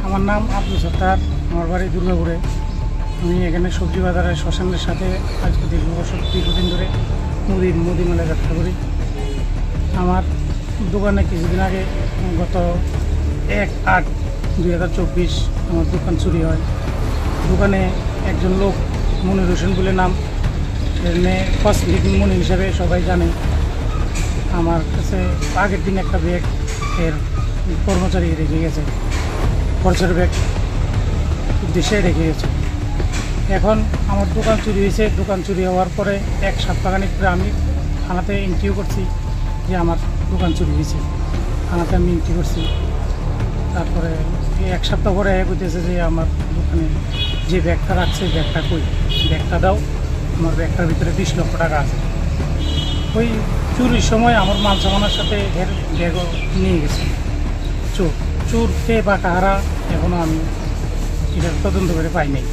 আমার নাম আব্দুল সত্তার, আমার বাড়ি দুর্গাপুরে। আমি এখানে সবজি বাজারে শ্মশানের সাথে আজকে দীর্ঘদিন ধরে মুদি মেলায় ব্যবসা করি। আমার দোকানে কিছুদিন আগে গত 1/8/2024 আমার দোকান চুরি হয়। দোকানে একজন লোক মনির হোসেন বলে নাম, এখানে কসমেটিক মনি হিসাবে সবাই জানে। আমার কাছে আগের দিন একটা ব্যাগ এর কর্মচারী রেখে গেছে, খরচের ব্যাগ উদ্দেশ্যে রেখে গেছে। এখন আমার দোকান চুরি হয়েছে। দোকান চুরি হওয়ার পরে 1 সপ্তাহখানিক পরে আমি থানাতে এন্ট্রিও করছি যে আমার দোকান চুরি হয়েছে। থানাতে আমি এন্ট্রি করছি। তারপরে 1 সপ্তাহ পরে বলতেছে যে আমার দোকানে যে ব্যাগটা রাখছে ব্যাগটা কই, ব্যাগটা দাও। আমার ব্যাগটার ভিতরে 20 লক্ষ টাকা আছে। ওই চুরির সময় আমার মাল সামানের সাথে এর ব্যাগও নিয়ে গেছে চোর কে বা কাহারা এখনও আমি এটার তদন্ত করে পাই নাই।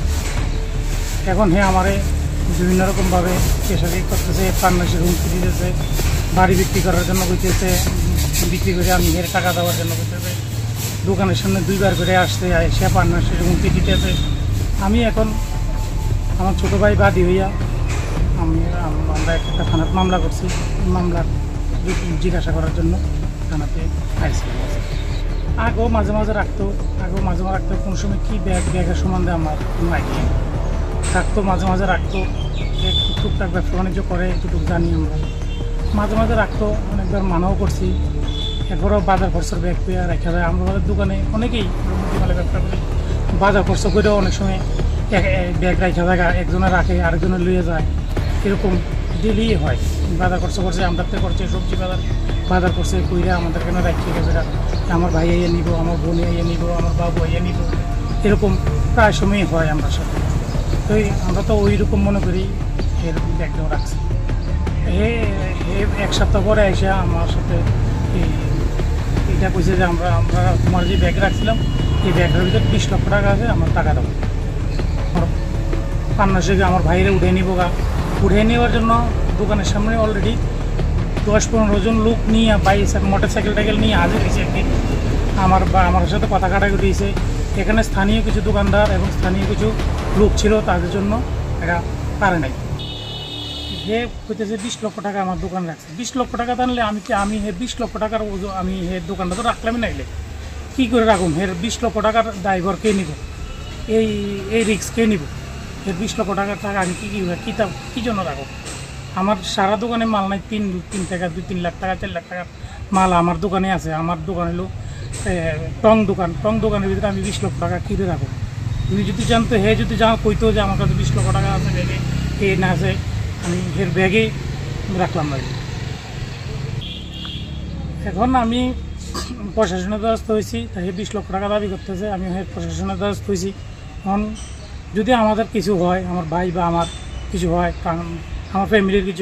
এখন আমারে বিভিন্ন রকমভাবে পেশাকি করতেছে, পান্নাসের হুমকি দিতেছে, বাড়ি বিক্রি করার জন্য বলতেছে, বিক্রি করে আমি টাকা দেওয়ার জন্য বলতেছে, দোকানের সামনে 2বার করে আসতে সে পান্নাসের হুমকি দিতেছে। আমি এখন আমার ছোটো ভাই বাদী হইয়া আমরা একটা থানার মামলা করছি। মামলা জিজ্ঞাসা করার জন্য থানাতে আইসি। আগেও মাঝে মাঝে রাখতো কোনো সময় কী ব্যাগের সম্বন্ধে আমার কোনো আইডিয়া থাকতো। মাঝে রাখতো, টুকটাক ব্যবসা বাণিজ্য করে, এটুকু জানি আমরা। মাঝে রাখতো, অনেকবার মানাও করছি। একবারও বাজার খরচের ব্যাগ পেয়ে রেখা যায়। আমরা দোকানে অনেকেই মুদিমালে ব্যবসা করি, বাজার খরচ করেও অনেক সময় ব্যাগ রেখা জায়গা একজনে রাখে, আরেকজনে লুয়ে যায়। এরকম ডেলি হয়। বাজার খরচ করছে, আমরা করছে সবজি বাজার করছে কইরা আমাদের কেন রাখিয়ে গেছে, আমার ভাই আইয়া নিব, আমার বোন আইয়া নিব, আমার বাবু আইয়া নিব। এরকম প্রায় সময়ই হয় আমরা সাথে। তো আমরা তো ওই রকম মনে করি এর ব্যাগটাও রাখছি। 1 সপ্তাহ পরে এসে আমার সাথে এটা কইছে যে আমরা তোমার যে ব্যাগ রাখছিলাম এই ব্যাগের ভিতরে 20 লক্ষ টাকা আছে, আমার টাকা দেবো। পান্নাসে আমার ভাইরে উঠে নেওয়ার জন্য দোকানের সামনে অলরেডি 10-15 জন লোক নিয়ে মোটরসাইকেল নিয়ে হাজির হয়েছে একদিন। আমার সাথে কথা কাটাকাটি হয়েছে। এখানে স্থানীয় কিছু দোকানদার এবং স্থানীয় কিছু লোক ছিল, তাদের জন্য এটা পারে নাই। কইতেছে 20 লক্ষ টাকা আমার দোকান রাখছে। 20 লক্ষ টাকা টানলে আমি 20 লক্ষ টাকার আমি দোকানটা তো রাখলামই নাইলে কী করে রাখুন? 20 লক্ষ টাকার ড্রাইভার কে নিব? এই রিস্ক কে নিব? 20 লক্ষ টাকার টাকা আমি কী জন্য রাখবো? আমার সারা দোকানে মাল নাই। 3 টাকা 2-3 লাখ টাকা 4 লাখ টাকার মাল আমার দোকানে আছে। আমার দোকান হলো টং দোকানের ভিতরে আমি 20 লক্ষ টাকা কিনে রাখবো। তুমি যদি জানতো, যদি কইতো যে আমার কাছে 20 লক্ষ টাকা আছে ব্যাগে, না আছে, আমি ব্যাগে রাখলাম না। এখন আমি প্রশাসনের দ্বারস্থ হয়েছি, তাকে 20 লক্ষ টাকা দাবি করতেছে। আমি প্রশাসনের দ্বারস্থ হয়েছি। এখন যদি আমাদের কিছু হয়, আমার ভাই বা আমার কিছু হয়, কারণ আমার ফ্যামিলির কিছু